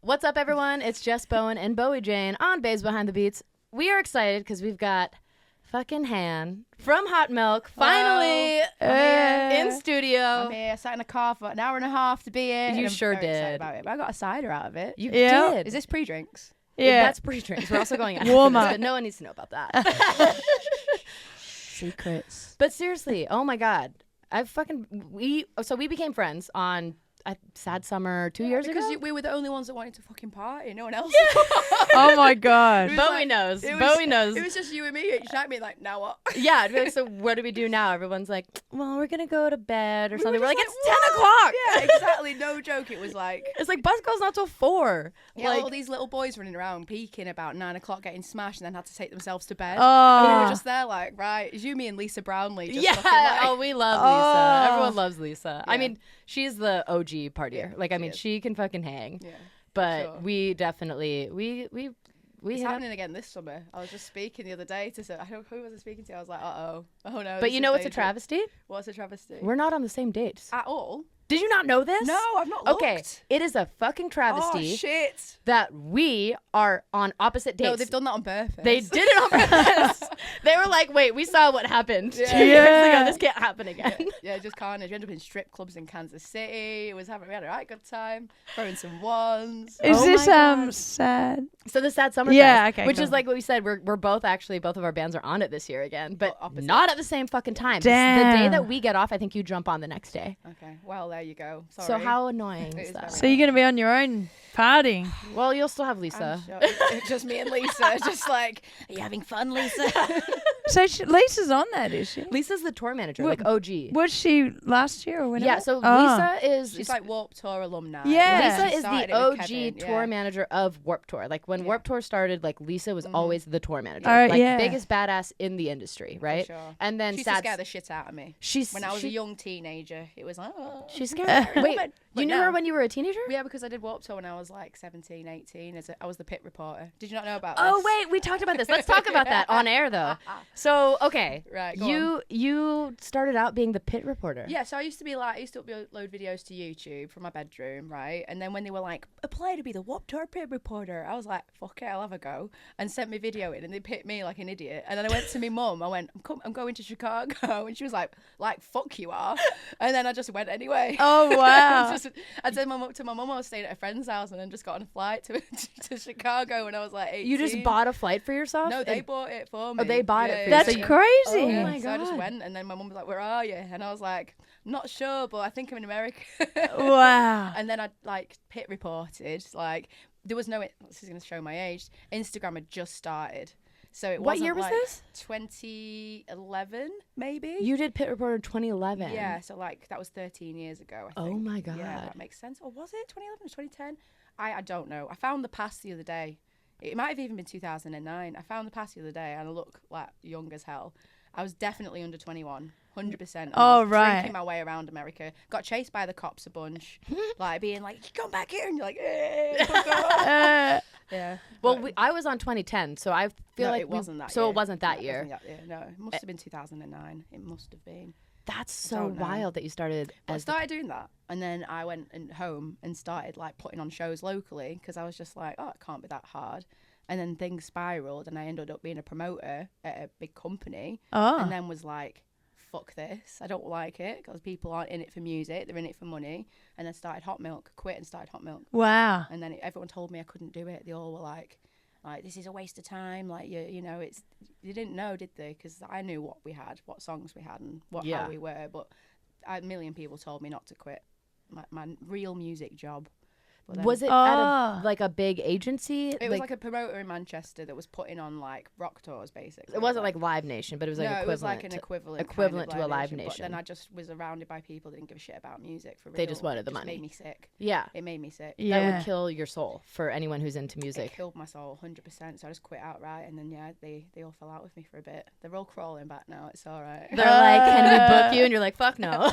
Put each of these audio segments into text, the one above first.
What's up, everyone? It's Jess Bowen and Bowie Jane on Babes Behind the Beats. We are excited because we've got fucking Han from Hot Milk finally in studio. I'm here. I sat in a car for an hour and a half to be here. You sure very excited did. about it. But I got a cider out of it. You did. Is this pre-drinks? Yeah. That's pre-drinks. We're also going after Warm this, up. but no one needs to know about that. Secrets. But seriously, oh my God. We became friends on Sad Summer 2 years ago. Because we were the only ones that wanted to fucking party. No one else. Oh my god. Bowie knows. Bowie knows. It was just you and me. You shot me like, now what? Yeah, I'd be like, so what do we do now? Everyone's like, well, we're gonna go to bed or something. We're like, just it's like, 10 o'clock. Yeah, exactly. No joke. It was like, It's like bus goes not till 4. yeah, like, all these little boys running around peaking about 9 o'clock, getting smashed, and then had to take themselves to bed. Oh. And we were just there like, right, it's you, me, and Lisa Brownlee. Just yeah. fucking, like, Oh, we love Lisa. Oh. Everyone loves Lisa. I Yeah. mean, she's the OG partier. Yeah, like, I mean, is. she can fucking hang. Yeah. But sure. we definitely It's hit up. happening again this summer. I was just speaking the other day to who was I speaking to? I was like, oh no. But this you is know what's a dangerous. travesty? What's a travesty? We're not on the same dates. At all? Did you not know this? No, I've not looked. Okay, it is a fucking travesty Oh shit! that we are on opposite dates. No, they've done that on purpose. They did it on purpose. They were like, wait, we saw what happened 2 Yeah. years Yeah. ago. This can't happen again. Yeah, just carnage. We ended up in strip clubs in Kansas City. We had a right good time, throwing some ones. Is Oh this my God. sad? So the Sad Summer Yeah, Fest, okay, which cool. is like what we said, we're both of our bands are on it this year again, but opposite. not at the same fucking time. The day Damn. that we get off, I think you jump on the next day. Okay, well there you go. Sorry. So how annoying It is is that? So you're gonna be on your own partying? Well, you'll still have I'm Lisa. sure- it's just me and Lisa, just like, are you having fun, Lisa? So Lisa's on that, is she? Lisa's the tour manager, What- like OG. Was she last year or whenever? Yeah, so Oh. Lisa is She's like Warped Tour alumni. Yeah. Lisa She is started the it with OG Kevin, tour yeah. manager of Warped Tour. Like when Yeah. Warped Tour started, like Lisa was always the tour manager, Alright, like yeah. biggest badass in the industry, right? sure. And then She used to Sad. scare the shit out of me. When When I was a young teenager, it was like, oh. she's scared. Wait, But you knew now- her when you were a teenager? Yeah, because I did Warped Tour when I was like 17, 18. I was the pit reporter. Did you not know about Oh this? wait, we talked about this. Let's talk about that on air though. So okay, Right, go you started out being the pit reporter. Yeah, so I used to upload videos to YouTube from my bedroom, right? And then when they were like, apply to be the Warped Tour pit reporter, I was like, fuck it, I'll have a go. And sent my video in, and they picked me like an idiot. And then I went to my mum, I went, I'm going to Chicago. And she was like, fuck you are. And then I just went anyway. Oh wow. I said to my mum I was staying at a friend's house, and then just got on a flight to Chicago when I was like 18. You just bought a flight for yourself? No, they And- bought it for me. Oh, they bought it for you. That's So you- crazy. Oh Yeah, my so I just God. went, and then my mum was like, "Where are you?" And I was like, "Not sure, but I think I'm in America." Wow. And then I like pit reported. Like there was no. This is going to show my age. Instagram had just started, so it What wasn't year was like this? 2011, maybe. You did pit reporter 2011. Yeah, so like that was 13 years ago. I Oh think. my God. Yeah, that makes sense. Or was it 2011 or 2010? I don't know. I found the pass the other day. It might have even been 2009. I found the pass the other day, and I look like young as hell. I was definitely under 21, 100%. Oh, I was right. Drinking my way around America. Got chased by the cops a bunch, like being like, "Come back here," and you're like, "Eh." fuck off." Yeah. Well, but- I was on 2010, so I feel no, like it wasn't that. So year. it wasn't that No, it year. wasn't that year. No, it must have been 2009. It must have been. That's so don't know. wild that you started I as. started doing that, and then I went home and started like putting on shows locally because I was just like, oh, it can't be that hard. And then things spiraled, and I ended up being a promoter at a big company, Oh. and then was like, fuck this, I don't like it because people aren't in it for music, they're in it for money. And then started Hot Milk, quit and started Hot Milk, Wow. and then everyone told me I couldn't do it. They all were like this is a waste of time. Like you know, it's they didn't know, did they? Because I knew what we had, what songs we had, and how we were, but a million people told me not to quit my real music job. But then Was it at Oh. like a big agency? It was like a promoter in Manchester that was putting on like rock tours, basically. It wasn't like Live Nation, but it was like no, equivalent. it was like an equivalent equivalent kind to of a Live But Nation. then I just was surrounded by people that didn't give a shit about music for real. They just wanted It the money. Made me sick. Yeah, It made me sick. that Yeah. would kill your soul for anyone who's into It music. killed my soul 100%. So I just quit outright, and then they all fell out with me for a bit. They're all crawling back now. It's all right. They're like, "Can we book you?" And you're like, "Fuck no."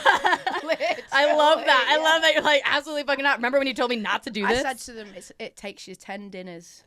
I love that. I love that you're like absolutely fucking out. Remember when you told me not to do I this? said to them, it takes you 10 dinners.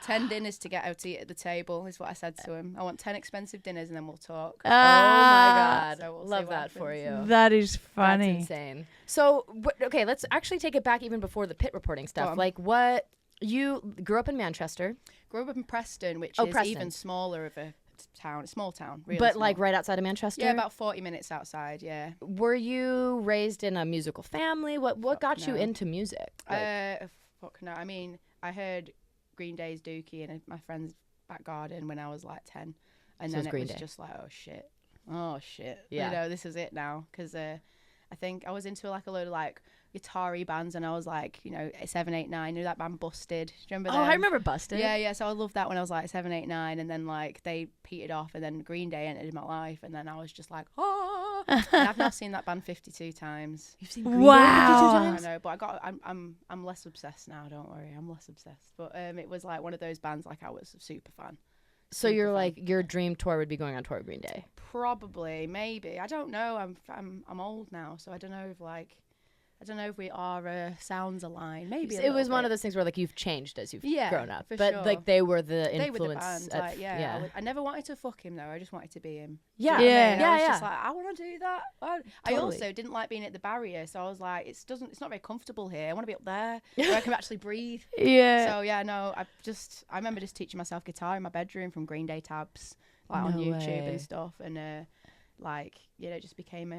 10 dinners to get out to eat at the table is what I said to him. I want 10 expensive dinners and then we'll talk. Oh my God. So we'll see Love what that for happens. you. That is That's funny. insane. So, okay, let's actually take it back even before the pit reporting Go stuff. on. Like, what You grew up in Manchester, Grew up in Preston, which Oh, is Preston. even smaller of a town, small town, really but small. like right outside of Manchester. Yeah, about 40 minutes outside, yeah. Were you raised in a musical family? What Fuck got you no. into music? Like, Fuck no. I mean, I heard Green Day's Dookie in my friend's back garden when I was like 10. And So then it's it Green was Day. just like, oh shit. Yeah. You know, this is it now. Because I think I was into like a load of like guitar-y bands and I was like, 7, 8, 9. You know that band Busted? Do you remember oh, them? I remember Busted. Yeah. So I loved that when I was like 7, 8, 9, and then like they petered off, and then Green Day entered in my life, and then I was just like, oh. And I've now seen that band 52 times. You've seen Green Day Wow. 52 times? I know, but I'm less obsessed now. Don't worry, I'm less obsessed. But it was like one of those bands like I was a super fan. So Super you're fan. like your dream tour would be going on tour with Green Day. Probably, maybe. I don't know. I'm old now, so I don't know if we are sounds aligned. Maybe It was one of those things where like you've changed as you've Yeah, grown up, for but sure. like they were the They were the influence. band. Like, yeah. I never wanted to fuck him though. I just wanted to be him. Yeah. Do you know what I Yeah. mean? Yeah, I was yeah. just like, I want to do that. I Totally. also didn't like being at the barrier, so I was like, it's not very comfortable here. I want to be up there where I can actually breathe. Yeah. So yeah, no, I remember just teaching myself guitar in my bedroom from Green Day tabs, like on No YouTube way. and stuff, and just became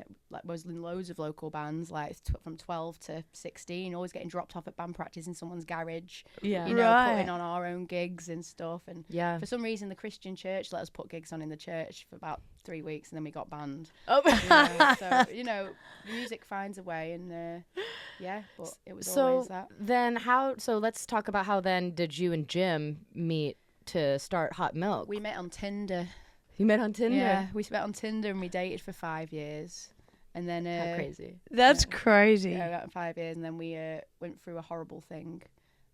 was in loads of local bands, like from 12 to 16, always getting dropped off at band practice in someone's garage, Yeah. you know, Right. putting on our own gigs and stuff, and Yeah. for some reason the Christian church let us put gigs on in the church for about 3 weeks, and then we got banned. Oh. So the music finds a way, and but it was So always that. then so let's talk about how then did you and Jim meet to start Hot Milk? We met on Tinder. You met on Tinder. Yeah, we met on Tinder and we dated for 5 years, and then How crazy. That's crazy. Yeah, we got 5 years, and then we went through a horrible thing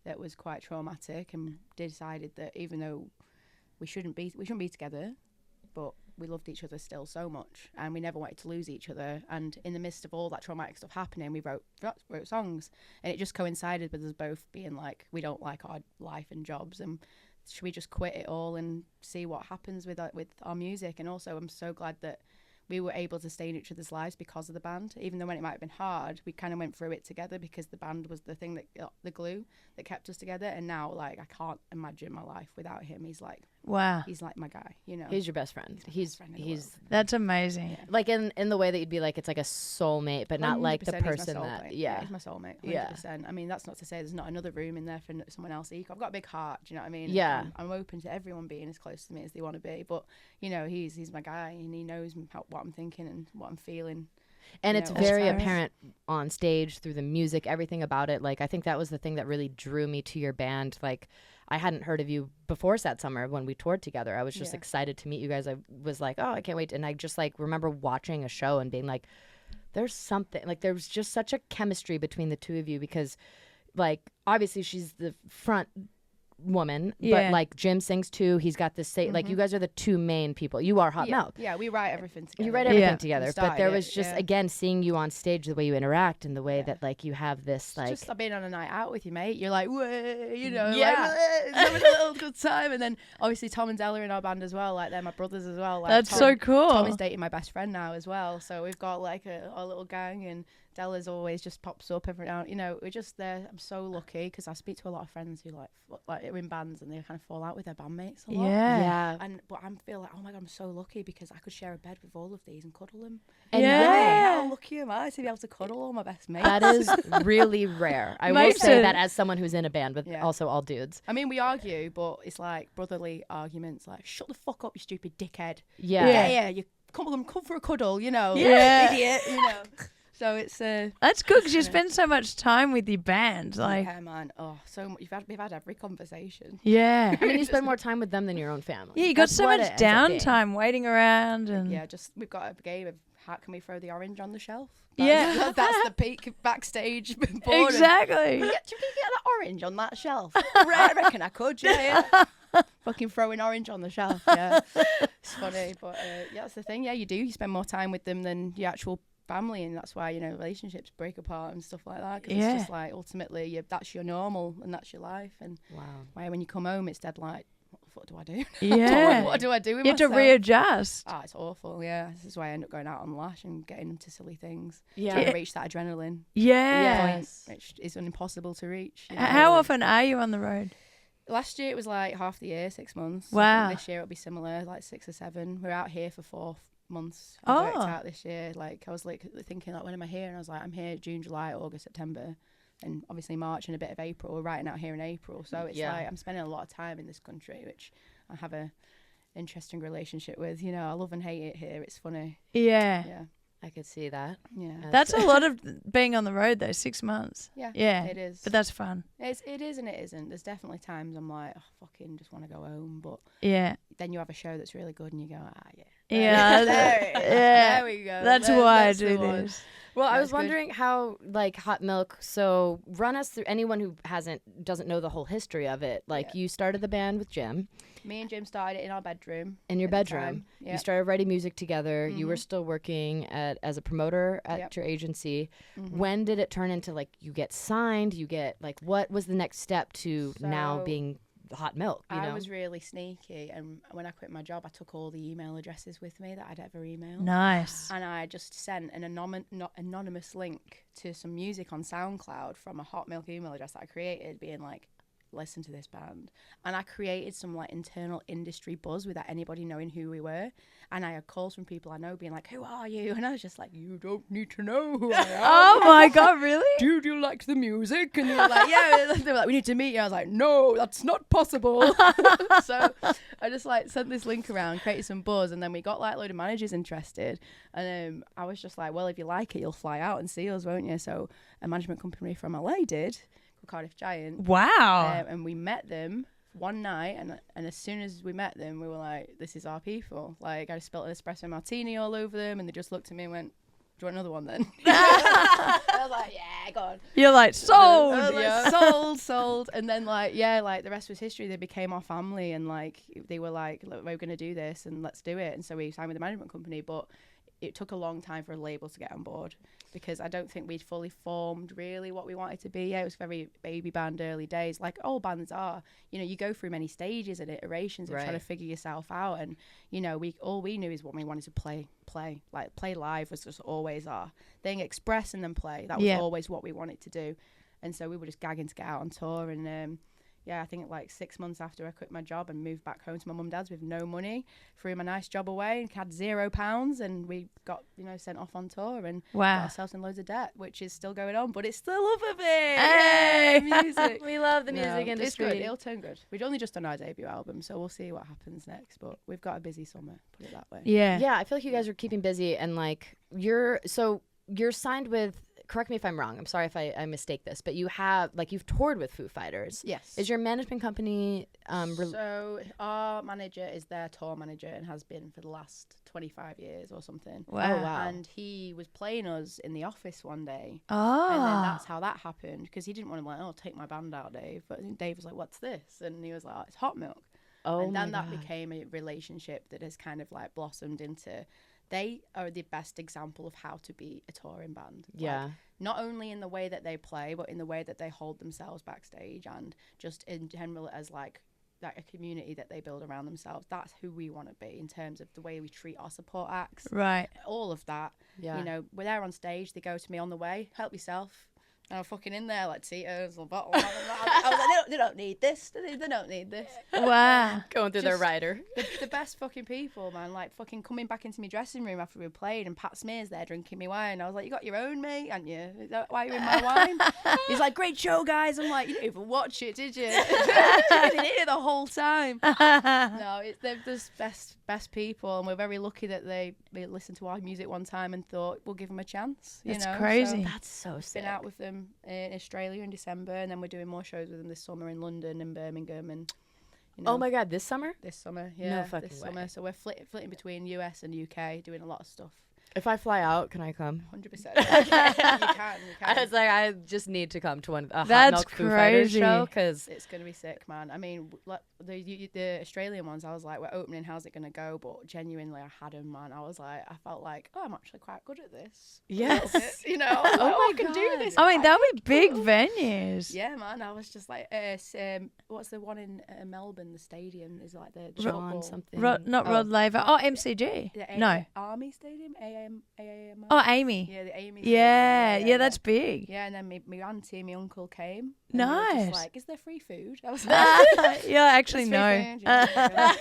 that was quite traumatic, and decided that even though we shouldn't be together, but we loved each other still so much, and we never wanted to lose each other. And in the midst of all that traumatic stuff happening, we wrote songs, and it just coincided with us both being like, we don't like our life and jobs, and should we just quit it all and see what happens with our music? And also, I'm so glad that we were able to stay in each other's lives because of the band. Even though when it might have been hard, we kind of went through it together because the band was the thing that the glue that kept us together. And now, like, I can't imagine my life without him. He's like Wow. my guy, you know. He's your best friend. He's my best friend in the world. That's amazing. Yeah. like in the way that you'd be like it's like a soulmate, but not like the 100% he's my person that soulmate. yeah. He's my soulmate. 100%. Yeah. I mean, that's not to say there's not another room in there for someone else equal. I've got a big heart, do you know what I mean? Yeah. I'm open to everyone being as close to me as they want to be, but he's my guy, and he knows what I'm thinking and what I'm feeling. And You it's know, very as far as- apparent on stage through the music, everything about it. Like I think that was the thing that really drew me to your band. Like I hadn't heard of you before Sad Summer when we toured together. I was just Yeah. excited to meet you guys. I was like, oh, I can't wait. And I just like remember watching a show and being like, there's something like there was just such a chemistry between the two of you because like obviously she's the front woman, Yeah. but like Jim sings too. He's got this like you guys are the two main people. You are Hot Milk. Yeah, we write everything together. You write everything Yeah. together, We but there started was it, just yeah. again seeing you on stage, the way you interact and the way Yeah. that like you have this like Just being on a night out with you, mate. You're like, "Way," Yeah. like, "Way," having a little good time. And then obviously Tom and Della in our band as well. Like they're my brothers as well. Like, That's Tom, so cool. Tom is dating my best friend now as well. So we've got like a little gang, and Della's always just pops up every now. We're just there. I'm so lucky because I speak to a lot of friends who like are in bands and they kind of fall out with their bandmates a lot. Yeah. But I feel like, oh my god, I'm so lucky because I could share a bed with all of these and cuddle them. and Yeah. How lucky am I to be able to cuddle all my best mates? that is really rare. I will Makes say it- that as someone who's in a band with Yeah. also all dudes. I mean, we argue, but it's like brotherly arguments. Like, shut the fuck up, you stupid dickhead. Yeah. Yeah, you come for a cuddle, Yeah. idiot, So it's That's good because you spend so much time with your band. Like, yeah, man. Oh, so much. We've had every conversation. yeah. I mean, you spend more time with them than your own family. Yeah, you got That's so what much it ends up being. downtime waiting around and Yeah, we've got a game of how can we throw the orange on the shelf? Yeah. That's the peak backstage. boredom. exactly. Do you get that orange on that shelf? I reckon I could, yeah. Fucking throwing orange on the shelf, yeah. It's funny, but yeah, that's the thing. Yeah, you do. You spend more time with them than your actual family, and that's why relationships break apart and stuff like that. Because Yeah. it's just like ultimately, that's your normal and that's your life. And Wow. why when you come home, it's dead like, what the what do I do? Yeah. What do I do with You have to myself? readjust. Oh, it's awful. Yeah, this is why I end up going out on Lash and getting into silly things. Yeah. Trying to reach that adrenaline, Yeah. Yes. which is impossible to reach. You know? How often are you on the road? Last year it was like half the year, 6 months. Wow. I think this year it'll be similar, like 6 or 7. We're out here for 4 months. I worked out this year. Like I was like thinking, like, when am I here? And I was like, I'm here June, July, August, September, and obviously March and a bit of April. We're writing out here in April, so it's like I'm spending a lot of time in this country, which I have a interesting relationship with. You know, I love and hate it here. It's funny. Yeah. Yeah. I could see that. Yeah. That's a lot of being on the road though, 6 months. Yeah. Yeah. It is. But that's fun. It is and it isn't. There's definitely times I'm like, oh, fucking just want to go home. But Yeah. then you have a show that's really good and you go, yeah. Yeah. There we go. That's why I do this. Well, I That's was good. wondering how, like, Hot Milk. So, run us through. Anyone who doesn't know the whole history of it. Like, you started the band with Jim Me and Jim started it in our bedroom. in your at the bedroom. time. You Yep. started writing music together. You were Mhm. still working as a promoter at Yep. your agency. Mhm. When did it turn into like you get signed? You get like what was the next step to now So, being Hot Milk? You I know? was really sneaky, and when I quit my job, I took all the email addresses with me that I'd ever emailed. Nice. And I just sent an anonymous link to some music on SoundCloud from a Hot Milk email address that I created, being like, listen to this band. And I created some like internal industry buzz without anybody knowing who we were. And I had calls from people I know being like, who are you? And I was just like, you don't need to know who I am. Oh my God, really? Do you like the music? And they were like, yeah. They were like, we need to meet you. I was like, no, that's not possible. So I just like sent this link around, created some buzz, and then we got like a load of managers interested. And I was just like, well, if you like it, you'll fly out and see us, won't you? So a management company from LA did, called Cardiff Giant. Wow. And we met them one night, and as soon as we met them, we were like, this is our people. Like, I just spilled an espresso martini all over them, and they just looked at me and went, do you want another one then? I was like, yeah, go on. You're like, sold. I was like, Yeah. sold. And then like, yeah, like the rest was history. They became our family, and like they were like, look, we're going to do this and let's do it. And so we signed with the management company, but it took a long time for a label to get on board, because I don't think we'd fully formed really what we wanted to be. Yeah, it was very baby band early days, like all bands are. You know, you go through many stages and iterations of trying to figure yourself out. And, you know, all we knew is what we wanted to play. Like, play live was just always our thing. Express and then play. That was always what we wanted to do. And so we were just gagging to get out on tour. And, yeah, I think like 6 months after I quit my job and moved back home to my mum and dad's with no money, threw my nice job away and had £0, and we got, you know, sent off on tour and got ourselves in loads of debt, which is still going on, but it's still love of it. Hey! Yeah, music. We love the music industry. It's good. It'll turn good. We've only just done our debut album, so we'll see what happens next, but we've got a busy summer, put it that way. Yeah. Yeah, I feel like you guys are keeping busy, and like you're signed with. Correct me if I'm wrong. I'm sorry if I mistake this, but you've toured with Foo Fighters. Yes. Is your management company? So our manager is their tour manager and has been for the last 25 years or something. Wow. Oh, wow. And he was playing us in the office one day. Oh. And then that's how that happened, because he didn't want to like, oh, take my band out, Dave. But Dave was like, what's this? And he was like, oh, it's Hot Milk. Oh, and then my that God. became a relationship that has kind of like blossomed into, they are the best example of how to be a touring band. Yeah. Like, not only in the way that they play, but in the way that they hold themselves backstage, and just in general as like a community that they build around themselves. That's who we want to be in terms of the way we treat our support acts. Right. All of that. Yeah. You know, we're there on stage. They go to me on the way, help yourself. And I'm fucking in there like Tito's or bottle. I was like, they don't need this. They don't need this. Wow. Going through their Just- rider. The best fucking people, man. Like fucking coming back into my dressing room after we played, and Pat Smear's there drinking me wine. I was like, you got your own, mate, haven't you? Is that why you're in my wine? He's like, great show, guys. I'm like, you didn't even watch it, did you? You didn't hear the whole time. No, they're just best people, and we're very lucky that they listened to our music one time and thought we'll give them a chance. That's you know? crazy. So, That's so sick. been out with them in Australia in December, and then we're doing more shows with them this summer in London and Birmingham, and you know, Oh my God, this summer? this summer, yeah, fucking this way. summer. So we're flitting between US and UK, doing a lot of stuff. If I fly out, can I come? 100%. You can. I was like, I just need to come to a Hot That's Milk Foo Fighters crazy. show because It's going to be sick, man. I mean, like, the Australian ones, I was like, we're opening, how's it going to go? But genuinely, I had them, man. I felt like, oh, I'm actually quite good at this. yes, You know, I was like, my I can do God. this. I mean, quite that would be big cool. venues. Yeah, man. I was just like, what's the one in Melbourne? The stadium is like the John football. something. Not Oh. Rod Laver. Oh, MCG. The No. Army Stadium, AAM. Oh, Amy. Yeah, the Amy. Yeah, Stadium. yeah, that's big. Yeah, and then my auntie and my uncle came. And they were Nice. just like, is there free food? I was like, Yeah, actually, "There's free no. food." Yeah,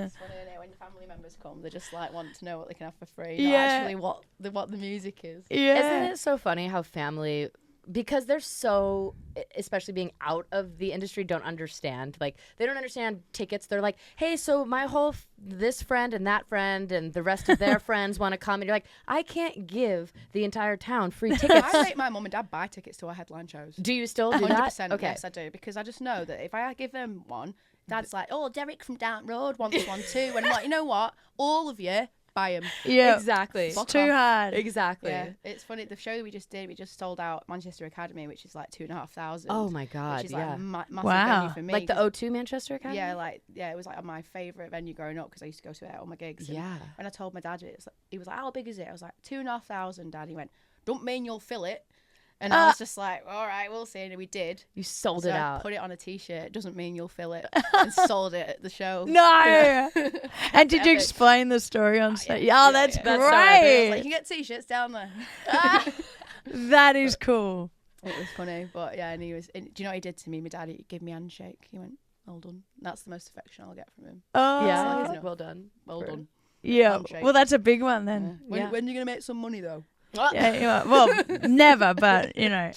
it's funny, isn't it? When family members come, they just like want to know what they can have for free, not Yeah. actually what the music is. Yeah. Isn't it so funny how family, because they're so, especially being out of the industry, don't understand. Like, they don't understand tickets. They're like, hey, so my whole, this friend and that friend and the rest of their friends want to come. And you're like, I can't give the entire town free tickets. I make my mum and dad buy tickets to our headline shows. Do you still do that? 100%. Okay. Yes, I do. Because I just know that if I give them one, Dad's like, oh, Derek from Down Road wants one too. And I'm like, you know what? All of you, buy them. Yeah. Exactly. It's Fuck too off. hard. Exactly. Yeah, it's funny. The show that we just did, we just sold out Manchester Academy, which is like 2,500. Oh my God. Which is Yeah. like massive Wow. venue for me. Like the 'cause- O2 Manchester Academy? yeah, it was like my favourite venue growing up because I used to go to it at all my gigs. And Yeah. when I told my dad it, he was like, how big is it? I was like, 2,500, Dad. He went, don't mean you'll fill it. And I was just like, all right, we'll see. And we did. You sold So it I out. put it on a T-shirt. Doesn't mean you'll fill it. And sold it at the show. No. And did you Epic. explain the story on stage? yeah, Oh, that's yeah. That's so I was great. like, you can get T-shirts down there. That is cool. It was funny, but yeah, and do you know what he did to me? My dad, he gave me a handshake. He went, well done. That's the most affection I'll get from him. Oh, Yeah. like, He's no. like, well done. Well For- done. yeah. handshake. Well, that's a big one then. Yeah. When are you going to make some money, though? Yeah, well, never, but you know.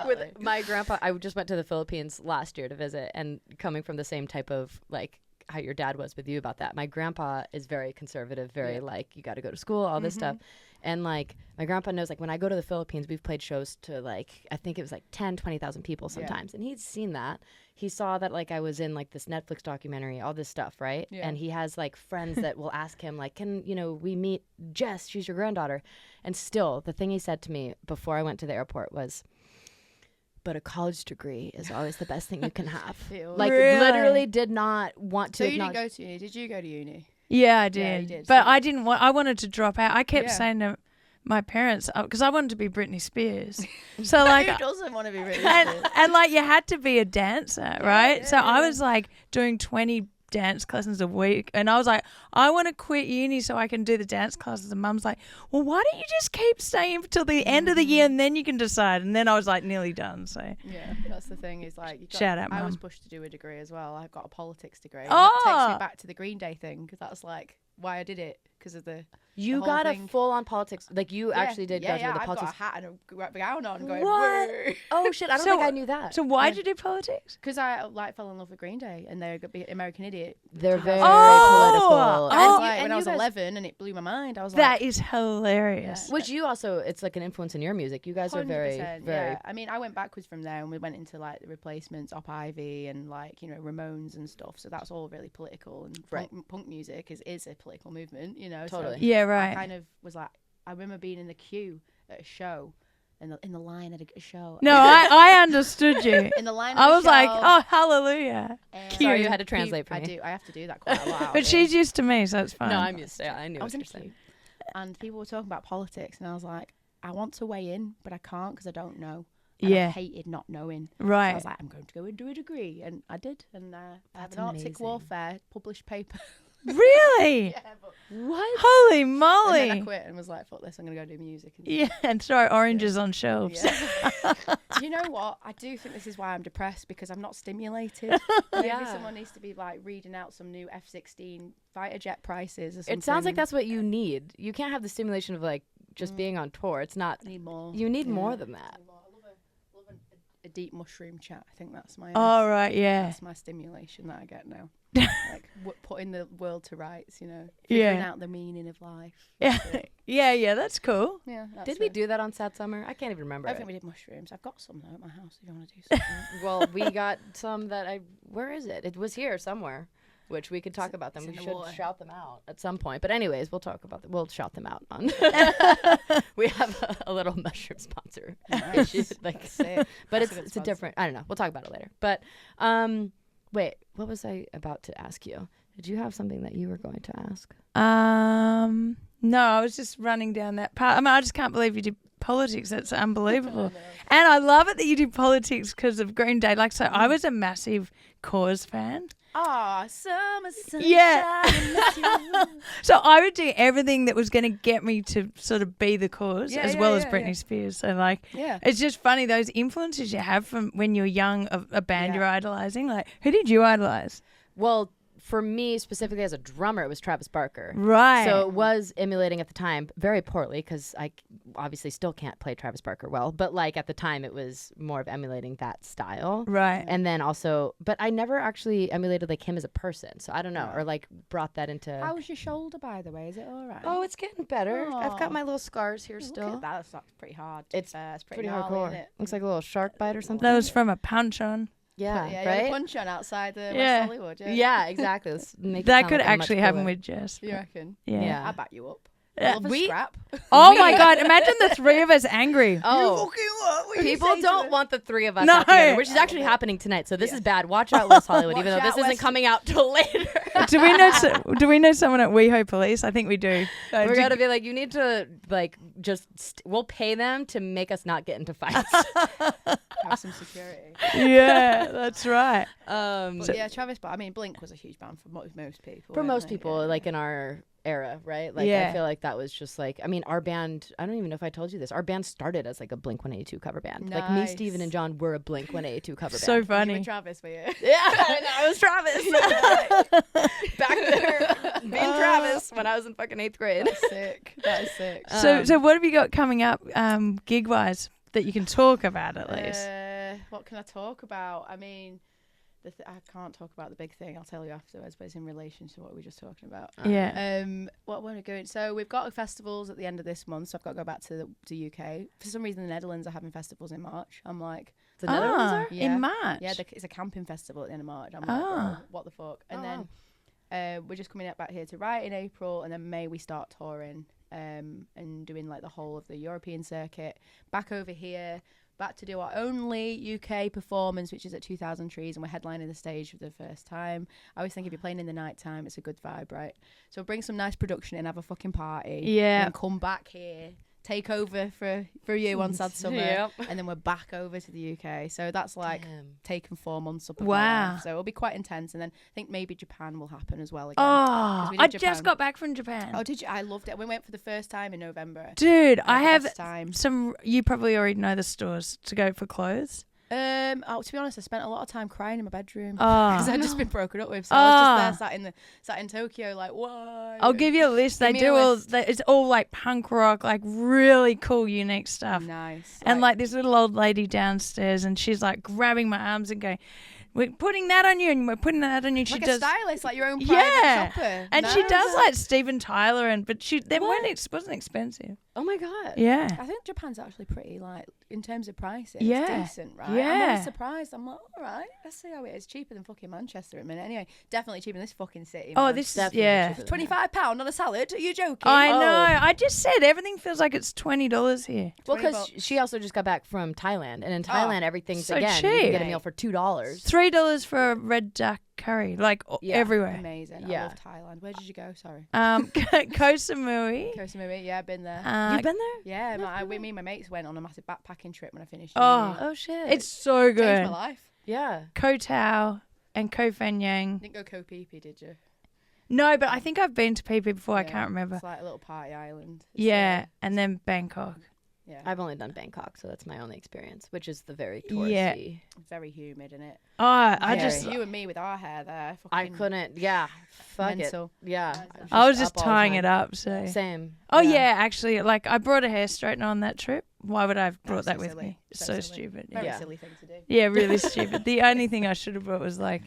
With my grandpa, I just went to the Philippines last year to visit, and coming from the same type of like how your dad was with you about that. My grandpa is very conservative, very like you got to go to school, all this stuff. And like my grandpa knows, like when I go to the Philippines, we've played shows to like, I think it was like 10, 20,000 people sometimes. And he's seen that. He saw that like I was in like this Netflix documentary, all this stuff, right? Yeah. And he has like friends that will ask him like, can, you know, we meet Jess, she's your granddaughter. And still the thing he said to me before I went to the airport was, but a college degree is always the best thing you can have. Ew. Like Really? literally did not want to So you didn't acknowledge. go to uni? Did you go to uni? Yeah, I Yeah, did. you did. But So- I didn't want. I wanted to drop out. I kept Yeah. saying to my parents because I wanted to be Britney Spears. So like, Who doesn't want to be rich? and like you had to be a dancer, right? yeah, So I yeah. was like doing 20 dance lessons a week, and I was like, I want to quit uni so I can do the dance classes. And Mum's like, well, why don't you just keep staying till the end of the year and then you can decide? And then I was like nearly done. So Yeah, that's the thing. Is like, Shout out, I was Mum. pushed to do a degree as well. I got a politics degree. And Oh! that takes me back to the Green Day thing because that's like why I did it because of the. You whole got thing. a full on politics. Like you actually did Yeah, graduate yeah. the I've got politics. a hat and a gown on, going. What? Oh shit! I don't So- think I knew that. so why did you do politics? Because I like fell in love with Green Day and they're American Idiot. They're very, Oh! political. And Oh, like, and when I you was guys- 11 and it blew my mind, I was That like, is hilarious. Which you also, it's like an influence in your music. You guys are very, 100%, very. yeah. I mean, I went backwards from there and we went into like the Replacements, Op Ivy, and like, you know, Ramones and stuff. So that's all really political. And Right. punk music is a political movement, you know. Totally. So Yeah, I right. kind of was like, I remember being in the queue at a show, in the line at a show. No, I understood you. In the line. I at a was like, show, oh, hallelujah. and Sorry, you had to translate for I me. do. I have to do that quite a lot. But she's used to me, so it's fine. No, I'm used to it. I knew I what was in you're a saying. queue, and people were talking about politics, and I was like, I want to weigh in, but I can't because I don't know. And Yeah. I hated not knowing. So I Right. was like, I'm going to go and do a degree, and I did. And I have That's an Arctic amazing. Warfare published paper. Really? But What? Holy and then I moly. quit and was like, fuck this, I'm going to go do music. And Yeah, and throw oranges on shelves. Yeah. Do you know what? I do think this is why I'm depressed because I'm not stimulated. Maybe Yeah. someone needs to be like reading out some new F-16 fighter jet prices or something. It sounds like that's what you need. You can't have the stimulation of like just being on tour. It's not. I need more. You need Yeah. more than that. I need more. I love a deep mushroom chat. I think that's my. Oh, right, yeah. That's my stimulation that I get now. Like putting the world to rights, you know, figuring Yeah. out the meaning of life. Yeah. That's it. Yeah, that's cool. Yeah. That's Did we it. do that on Sad Summer? I can't even remember. I it. think we did mushrooms. I've got some though at my house. If you want to do something. Well, we got some that where is it? It was here somewhere. which we could talk about them. it's We in the should water. shout them out at some point. But anyways, we'll talk about them. We'll shout them out on. We have a little mushroom sponsor issue, like, Sick. but That's a good it's a sponsor. different. I don't know. We'll talk about it later. But wait, what was I about to ask you? Did you have something that you were going to ask? No, I was just running down that part. I mean, I just can't believe you did politics. That's unbelievable. And I love it that you did politics because of Green Day. Like, so I was a massive Cause fan. Ah, summer sunshine. Yeah. miss you. So I would do everything that was going to get me to sort of be the cause Yeah, as yeah, well as yeah, Britney yeah. Spears. So, like, Yeah. it's just funny, those influences you have from when you're young of a band Yeah. you're idolizing. Like, who did you idolize? Well, for me specifically as a drummer, it was Travis Barker. Right. So it was emulating at the time very poorly because I obviously still can't play Travis Barker well. But like at the time, it was more of emulating that style. Right. And then also, but I never actually emulated like him as a person. So I don't know, or like brought that into. How's your shoulder, by the way? Is it all right? Oh, it's getting better. I've got Aw. my little scars here Look still. at that. That's pretty hard. It's it's Pretty gnarly, hardcore. isn't it? Looks like a little shark bite or something. That was from a punch on. Yeah, Yeah, you had a right. punch on outside the Yeah. West Hollywood. Yeah. Yeah, exactly. Let's make it That sound could like a much actually happen cooler- with Jess. You reckon? Yeah. Yeah. I back you up. Yeah, I love a we- scrap. Oh my God. Imagine the three of us angry. Oh, people don't want the three of us No. out together, which is actually happening tonight. So this is bad. Watch out, West Hollywood, even though Watch this out, isn't West- coming out till later. Do we know someone at WeHo Police? I think we do. We're gonna be like, you need to like just. We'll pay them to make us not get into fights. Have some security. Yeah, that's right. But yeah, Travis, but I mean, Blink was a huge band for most people. For weren't most they? people, Yeah. like in our era, right? Like Yeah. I feel like that was just like, I mean, our band, I don't even know if I told you this, our band started as like a Blink 182 cover band. Like me, Nice. Steven, and John were a Blink 182 cover So band. You funny. and Travis, were you? Yeah, I was Travis. Back there, being Travis when I was in fucking 8th grade. That's sick. That is sick. So what have you got coming up gig wise that you can talk about at least? What can I talk about? I mean, I can't talk about the big thing. I'll tell you afterwards, but it's in relation to what we were just talking about. Yeah. What were we going? So we've got festivals at the end of this month. So I've got to go back to the UK. For some reason, the Netherlands are having festivals in March. I'm like, The Netherlands are? Yeah. in March. yeah, it's a camping festival at the end of March. I'm like, bro, what the fuck? And Oh, then we're just coming back here to write in April, and then May we start touring and doing like the whole of the European circuit. Back over here, back to do our only UK performance, which is at 2000 Trees, and we're headlining the stage for the first time. I always think if you're playing in the night time, it's a good vibe, right? So bring some nice production in, have a fucking party, Yeah. and come back here. Take over for you on Sad Summer, Yep. and then we're back over to the UK. So that's like Damn. taken 4 months up. Of Wow. my life. So it'll be quite intense, and then I think maybe Japan will happen as well again. Oh, 'Cause we did I Japan. just got back from Japan. Oh, did you? I loved it. We went for the first time in November. Dude, I Had the have best time. some. You probably already know the stores to go for clothes. Oh, to be honest, I spent a lot of time crying in my bedroom Oh. because I'd just been broken up with. So I was just there, sat in Tokyo, like, why? I'll give you a list. They Give me do a all. list. It's all like punk rock, like really cool, unique stuff. Nice. And like this little old lady downstairs, and she's like grabbing my arms and going, "We're putting that on you, and we're putting that on you." She like a does, stylist, like your own private shopper. and she Nice. does like Steven Tyler, but What? wasn't expensive. Oh my God. Yeah, I think Japan's actually pretty, like, in terms of pricing, Yeah. it's decent, right? I'm Yeah. always surprised. I'm like, all right, let's see how it is. Cheaper than fucking Manchester at a minute. Anyway, definitely cheaper than this fucking city. Oh, man. this is Definitely yeah. cheaper than £25 on a salad? Are you joking? I Oh. know. I just said everything feels like it's $20 here. Well, 20 because bucks. she also just got back from Thailand, and in Thailand, everything's so again, you can cheap. get a meal for $2. $3 for a red duck curry, like Yeah. everywhere. Amazing. Yeah. I love Thailand. Where did you go? Sorry. Koh Samui. Koh Samui. Yeah, I've been there. You've been there? Yeah, me and my mates went on a massive backpacking trip when I finished. Oh, uni. Oh shit. it's so Changed good. my life. yeah. Koh Tao and Koh Phangan. Didn't go Koh Phi Phi, did you? No, but I think I've been to Phi Phi before. I Yeah, can't remember. It's like a little party island. It's, Yeah, and then Bangkok. yeah. I've only done Bangkok, so that's my only experience, which is the very Yeah. touristy. Very humid, isn't it? Oh, I Yeah. just You and me with our hair there. I fucking couldn't. Yeah. Fuck mental. it. Yeah. I was just up all the tying time. it up. So. Same. Oh yeah, actually, like I brought a hair straightener on that trip. Why would I have brought so that with silly. me? So So silly. stupid. Very Yeah. silly thing to do. Yeah, really stupid. The only thing I should have brought was like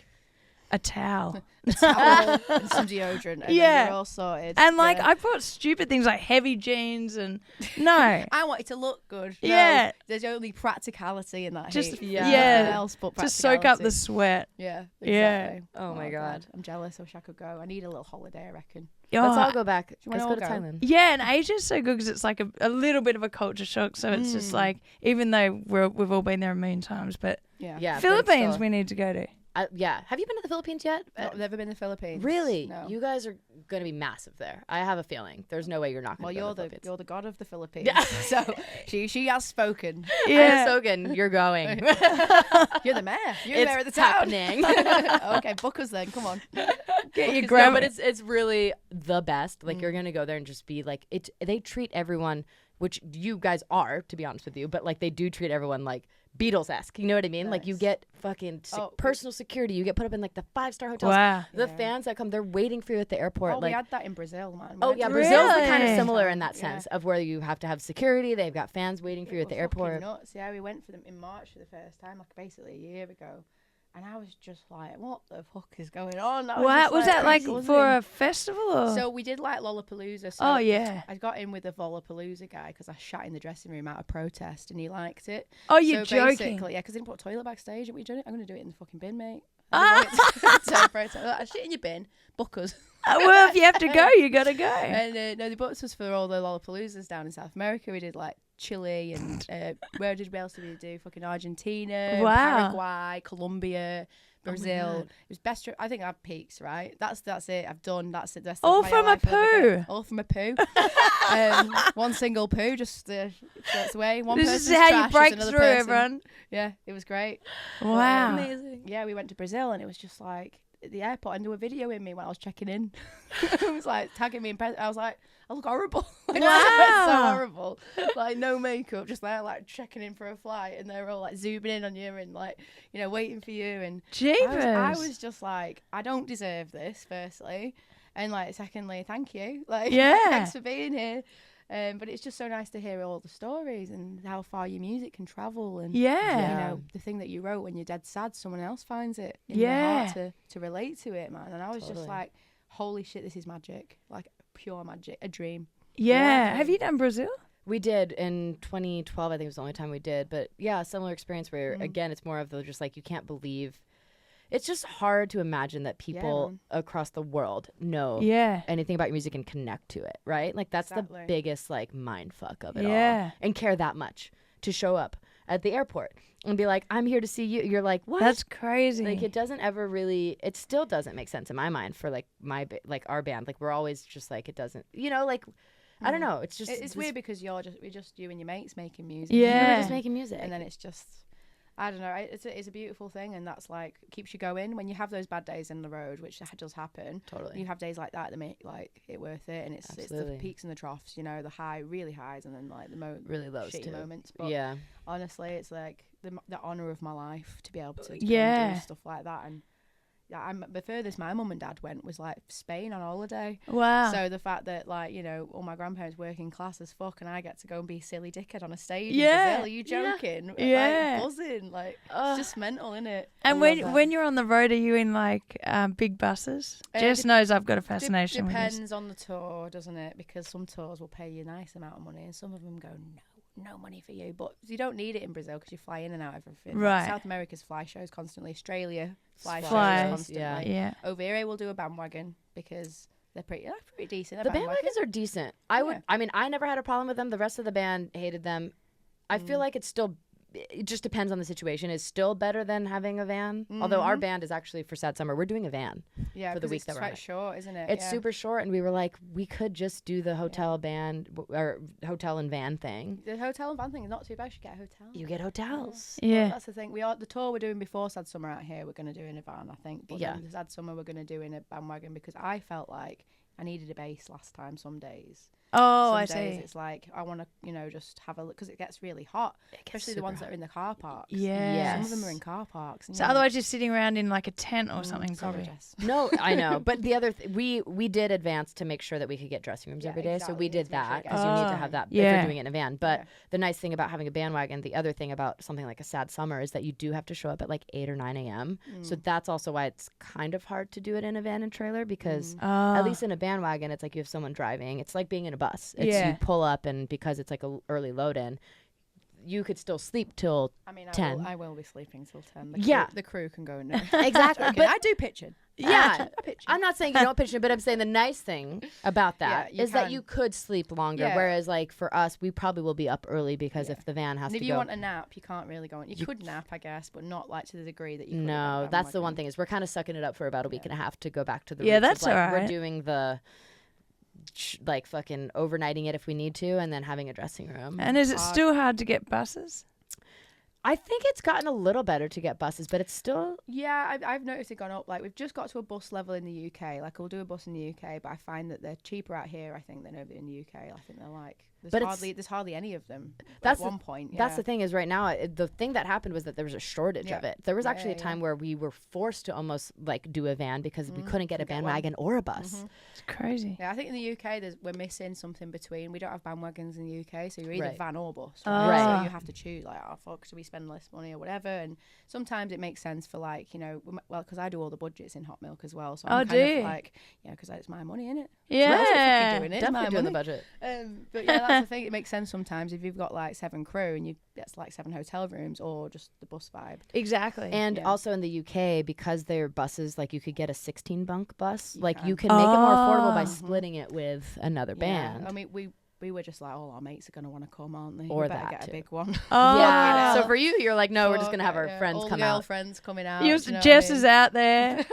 a towel. a towel and some deodorant, and then you're all sorted. And like I bought stupid things like heavy jeans and no. I want it to look good. Yeah. No, there's only practicality in that. Just heat. yeah. Nothing else but To soak up the practicality. sweat. Yeah. Yeah. Exactly. Oh my God. I'm jealous. I wish I could go. I need a little holiday, I reckon. Let's Oh, all go back. wanna Let's go all to go? Thailand. yeah, and Asia's so good because it's like a little bit of a culture shock. So it's just like, even though we've all been there a million times, but Yeah. Yeah, but Philippines still- we need to go to. yeah. Have you been to the Philippines yet? I've never been to the Philippines. Really? No. You guys are going to be massive there. I have a feeling. There's no way you're not Well, going to go to the Philippines. you're the god of the Philippines. Yeah. So she has spoken. Yeah. Sogan, you're going. You're the mayor. You're the mayor of the It's town. happening. Okay, book us then. Come on. Get your No, grandma. but it's really the best. Like you're gonna go there and just be like it. They treat everyone, which you guys are, to be honest with you, but like they do treat everyone like Beatles-esque. You know what I mean? Like you Nice. get fucking personal security. You get put up in like the 5-star hotels. Wow. The Yeah. fans that come, they're waiting for you at the airport. Oh, like we had that in Brazil, man. oh went yeah, to Brazil's the kind of Really? similar in that Yeah. sense of where you have to have security. They've got fans waiting for you at the They were fucking airport. Nuts. Yeah, we went for them in March for the first time, like basically a year ago. And I was just like, what the fuck is going on? What was that like buzzing. for a festival? Or? So we did like Lollapalooza. So oh yeah. I got in with a Lollapalooza guy because I shat in the dressing room out of protest and he liked it. Oh, you're so joking. basically, yeah, because I didn't put a toilet backstage. Are we doing it? I'm going to do it in the fucking bin, mate. Ah. I shit in your bin. Book us. Well, if you have to go, you got to go. And no, they booked us for all the Lollapaloozas down in South America. We did like Chile and where else did we do? Fucking Argentina, Wow. Paraguay, Colombia, Brazil. It was best trip. I think I've peaks, right? That's it. I've done. That's it. That's All my from a life ever poo. go. All from a poo. One single poo just floats away. One This person's is how you trash, break another through, person. everyone. Yeah, it was great. Wow. Amazing. Yeah, we went to Brazil and it was just like at the airport and they were videoing me when I was checking in. It was like tagging me in. I was like, I look horrible. Like, Wow. I look so horrible. Like no makeup, just there like checking in for a flight, and they're all like zooming in on you and like waiting for you. And Jeepers. I was just like, I don't deserve this. Firstly, and like secondly, thank you. Like Yeah. thanks for being here. But it's just so nice to hear all the stories and how far your music can travel and Yeah. the thing that you wrote when you're dead sad, someone else finds it in Yeah. their heart to relate to it, man. And I was Totally. just like, holy shit, this is magic, like pure magic, a dream. Yeah. Have you done Brazil? We did in 2012. I think it was the only time we did. But yeah, similar experience where again, it's more of the just like you can't believe. It's just hard to imagine that people man. across the world know Yeah. anything about your music and connect to it, right? Like that's Exactly. the biggest like mind fuck of it Yeah. all. And care that much to show up at the airport and be like, I'm here to see you. You're like, what? That's crazy. like it doesn't ever really. It still doesn't make sense in my mind for like like our band. Like we're always just like it doesn't. Like I don't know. It's just It's weird because we're just you and your mates making music. Yeah. We're just making music. And then it's just, I don't know. It's a beautiful thing, and that's like keeps you going when you have those bad days in the road, which does happen. Totally. You have days like that make like it worth it, and it's the Absolutely. peaks and the troughs. The really highs, and then like the really lows shitty too. moments. But Yeah. honestly, it's like the honor of my life to be able to go Yeah. and do stuff like that. And yeah, the furthest my mum and dad went was like Spain on holiday. Wow. So the fact that like all my grandparents working class as fuck, and I get to go and be silly dickhead on a stage. Yeah. In Brazil, are you joking? Yeah. Like, buzzing. Like it's just mental, isn't it? and when you're on the road, are you in like big buses? Jess knows I've got a fascination with this. Depends on the tour, doesn't it? Because some tours will pay you a nice amount of money, and some of them go no money for you. But you don't need it in Brazil because you fly in and out of everything. Right. Like South America's fly shows constantly. Australia fly Flies, shows constantly. Yeah. Over here we'll do a bandwagon because they're pretty decent. The bandwagons are decent. Yeah. I mean, I never had a problem with them. The rest of the band hated them. I feel like it just depends on the situation. It's still better than having a van. Although our band is actually for Sad Summer. We're doing a van for the week that it's we're on quite it. short, isn't it? It's super short, and we were like, we could just do the hotel band or hotel and van thing. The hotel and van thing is not too bad. You should get a hotel. You get hotels. Well, Yeah. that's the thing. The tour we're doing before Sad Summer out here, we're going to do in a van, I think. But Yeah. then the Sad Summer we're going to do in a bandwagon because I felt like I needed a bass last time some days. Oh, Some I days see. it's like I want to, just have a look because it gets really hot, especially the ones that are in the car parks. Yeah. Some of them are in car parks. So otherwise you're sitting around in like a tent or something. Sorry, Probably. Jess. No, I know. But the other, we did advance to make sure that we could get dressing rooms Yeah, every day. So exactly. we You need did to make sure that it because gets you need to done. have that if Yeah. you're doing it in a van. But Yeah. the nice thing about having a bandwagon, the other thing about something like a sad summer is that you do have to show up at like 8 or 9 a.m. So that's also why it's kind of hard to do it in a van and trailer because at least in a bandwagon, it's like you have someone driving. It's like being in a bus. It's Yeah. you pull up and because it's like a early load in, you could still sleep till I mean, 10. I will be sleeping till 10. Yeah. The crew can go in there. exactly. But I do pitching. Yeah, I pitch. I'm not saying you don't pitch it, but I'm saying the nice thing about that Yeah, is that can. you could sleep longer. Yeah. Whereas, like for us, we probably will be up early because Yeah. if the van has And if to you go. want a nap, you can't really go on. You could nap, I guess, but not like to the degree that you could. No, that's the one thing is we're kind of sucking it up for about a week Yeah. and a half to go back to the Yeah, roots of, that's like, all We're right. doing the like fucking overnighting it if we need to, and then having a dressing room. And is it still hard to get buses? I think it's gotten a little better to get buses, but it's still Yeah, I've noticed it gone up. Like we've just got to a bus level in the UK. Like we'll do a bus in the UK, but I find that they're cheaper out here. I think than over in the UK. I think they're like But there's hardly any of them. That's at one point. That's yeah. the thing is right now the thing that happened was that there was a shortage Yeah. of it. There was Yeah, actually a yeah, time where we were forced to almost like do a van because we couldn't get a couldn't get one. bandwagon or a bus. Mhm. It's crazy. Yeah, I think in the UK we're missing something between. We don't have bandwagons in the UK, so you're either Right. van or bus. Right. So you have to choose. Like, oh fuck, should we spend less money or whatever? And sometimes it makes sense for like because I do all the budgets in Hot Milk as well. So I'm Oh, kind do of you? like because it's my money, innit? Yeah. doing it. It's Definitely my doing the money. budget. But yeah, that's the thing. It makes sense sometimes if you've got like 7 crew and that's like 7 hotel rooms or just the bus vibe. Exactly. And Yeah. also in the UK, because they're buses, like you could get a 16 bunk bus. You Like can. you can make it more affordable by Oh. splitting it with another band. Yeah. I mean, we were just like, all our mates are gonna want to come, aren't they? Or We better that get too. a big one. Oh. Yeah. Yeah. So for you, you're like, no, we're just gonna have our Yeah, friends all come the out. girlfriends coming out. You, do you know what Jess I is mean? out there.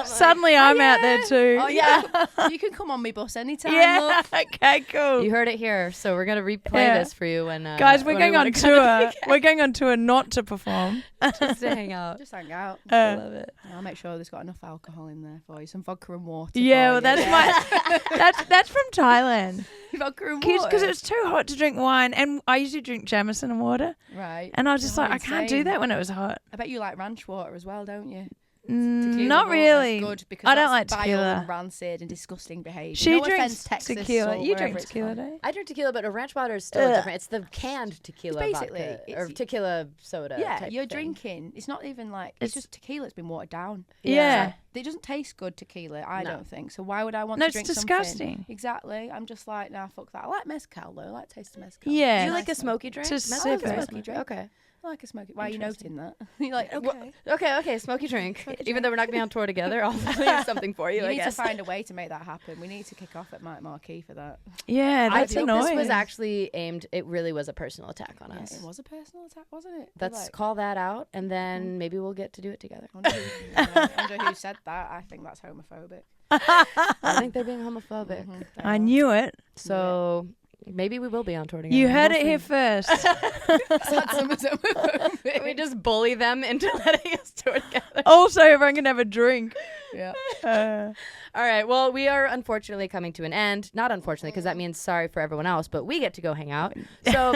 Suddenly I'm out there too. Oh yeah, you can come on my bus anytime. Yeah. Love. Okay, cool. You heard it here, so we're gonna replay Yeah. this for you when Guys, we're when going we wanna on come tour. We're going on tour not to perform. just to hang out. Just hang out. Uh, Love it. I'll make sure there's got enough alcohol in there for you. Some vodka and water. Yeah, for well, you. that's my that's from Thailand. vodka and Because water. it was too hot to drink wine, and I usually drink Jameson and water, right. and I was just Oh, like, I can't do insane. that when it was hot. I bet you like ranch water as well, don't you? Not water, really. Good because I don't like that's vile tequila. and rancid and disgusting behaviour. She no drinks offense, Texas tequila. or You wherever drink it's tequila, from. don't you? I drink tequila, but a ranch water is still Ugh. different. It's the canned tequila basically- vodka, or it's- tequila soda. Yeah, type you're thing. drinking. It's not even like it's It's- just tequila. It's been watered down. Yeah. It doesn't taste good, tequila. I No. don't think. So why would I want No, to it's drink disgusting. something? Exactly. I'm just like, nah, fuck that. I like mezcal though. I like taste of mezcal. Yeah. Do you like a Nice smoky drink? To Mezcal sip is it. a Smoky drink. Okay. I like a smoky. Why are you Interesting. noting that? You're like, okay. Okay, smoky drink. Even though we're not going to be on tour together, I'll leave something for you, You I need guess. to find a way to make that happen. We need to kick off at Mike Marquee for that. Yeah, I that's think annoying. this was actually aimed, it really was a personal attack on Yeah, us. it was a personal attack, wasn't it? Let's Like, call that out, and then maybe we'll get to do it together. I wonder who said that. I think that's homophobic. I think they're being homophobic. Mhm, they I are. knew it. So maybe we will be on tour together. You heard We'll it here see. first. Someone's homophobic. We just bully them into letting us tour together. Also, everyone can have a drink. Yeah. All right. Well, we are unfortunately coming to an end. Not unfortunately, because that means sorry for everyone else, but we get to go hang out. So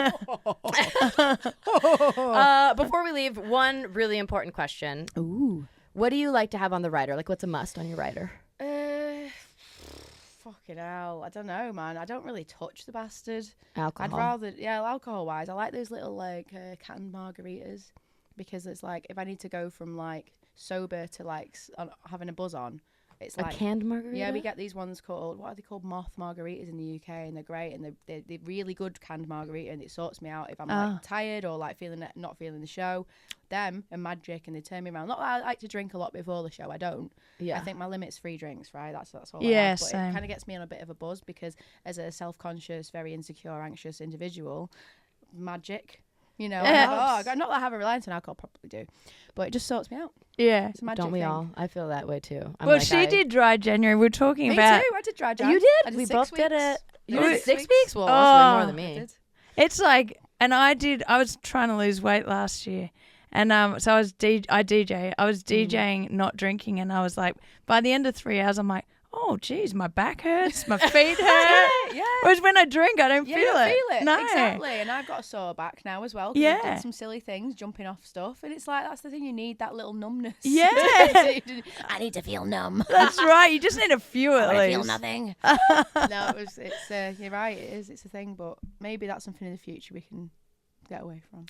before we leave, one really important question. Ooh. What do you like to have on the rider? Like, what's a must on your rider? Fucking hell. I don't know, man. I don't really touch the bastard. Alcohol. I'd rather, alcohol wise, I like those little like canned margaritas because it's like if I need to go from like sober to like having a buzz on, it's a like canned margarita? yeah, we get these ones called what are they called? Moth margaritas in the UK, and they're great and they're really good canned margarita, and it sorts me out if I'm like tired or like not feeling the show. Them and magic, and they turn me around. Not that I like to drink a lot before the show. I don't. Yeah. I think my limit's 3 drinks, right? That's all. Yeah, I have. But same. it kind of gets me on a bit of a buzz because as a self-conscious, very insecure, anxious individual, magic, you know. Yeah. Not that I have a reliance on alcohol, probably do, but it just sorts me out. Yeah. It's a magic Don't we thing. all? I feel that way too. I'm Well, like, she did dry January. We were talking Me about. too. I did dry Jan. You did? I We 6 both did weeks. it. You I did 6 weeks. weeks? Well, that's way more than I me. did. It's like, and I was trying to lose weight last year. And so I DJ. I was DJing, not drinking. And I was like, by the end of 3 hours, I'm like, oh, geez, my back hurts, my feet hurt. Yeah. Whereas when I drink, I don't Yeah, feel you don't it. feel it. No. Exactly. And I've got a sore back now as well. 'Cause I've Yeah. done some silly things, jumping off stuff. And it's like, that's the thing, you need that little numbness. Yeah. I need to feel numb. That's right. You just need a few at I least. feel nothing. No, it's you're right, it is. It's a thing, but maybe that's something in the future we can get away from.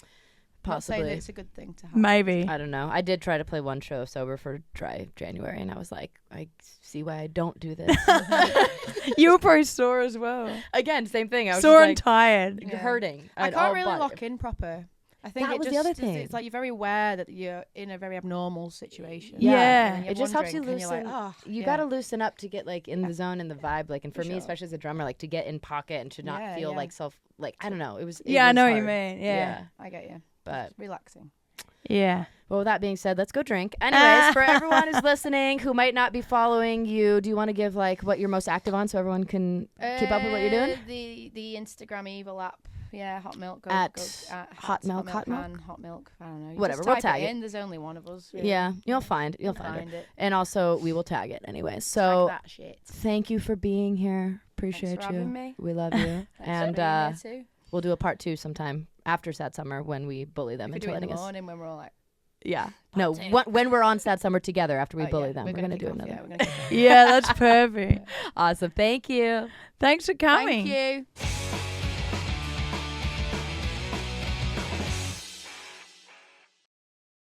Not saying Possibly. that it's a good thing to have. Maybe. I don't know. I did try to play one show sober for dry January, and I was like, I see why I don't do this. You were probably sore as well. Again, same thing. I was Sore just, and tired. Yeah. hurting. I and can't all really but- lock in proper. I think That it was just, the other thing. It's like you're very aware that you're in a very abnormal situation. Yeah. And then you It have just one helps you drink and you're loosen. like, oh, You yeah. gotta loosen up to get like in the zone and the vibe. Like, and for For me, sure. especially as a drummer, like to get in pocket and to not Yeah, feel yeah. like I don't know. It was. Yeah, I was know what you hard. mean. Yeah. I get you. But It's relaxing. Yeah. well, with that being said, let's go drink. Anyways, for everyone who's listening who might not be following you, do you want to give like what you're most active on so everyone can keep up with what you're doing? The Instagram evil app. Yeah, hot milk. Go, At go, hot milk, hot milk? and hot milk. I don't know. You Whatever, just we'll type tag it. in. There's only one of us. Really. Yeah, you'll find You'll it. it. And also, we will tag it anyways. So Tag that shit. thank you for being here. Appreciate Thanks for you. having me. We love you. Thanks for and being here too. we'll do a part 2 sometime after Sad Summer when we bully them We into could do it in letting the us. morning when we're all like. Yeah. No, two. when we're on Sad Summer together after we Oh, bully yeah, them, we're gonna kick do off, another. Yeah, we're gonna kick off. Yeah, that's perfect. Awesome. Thank you. Thanks for coming. Thank you.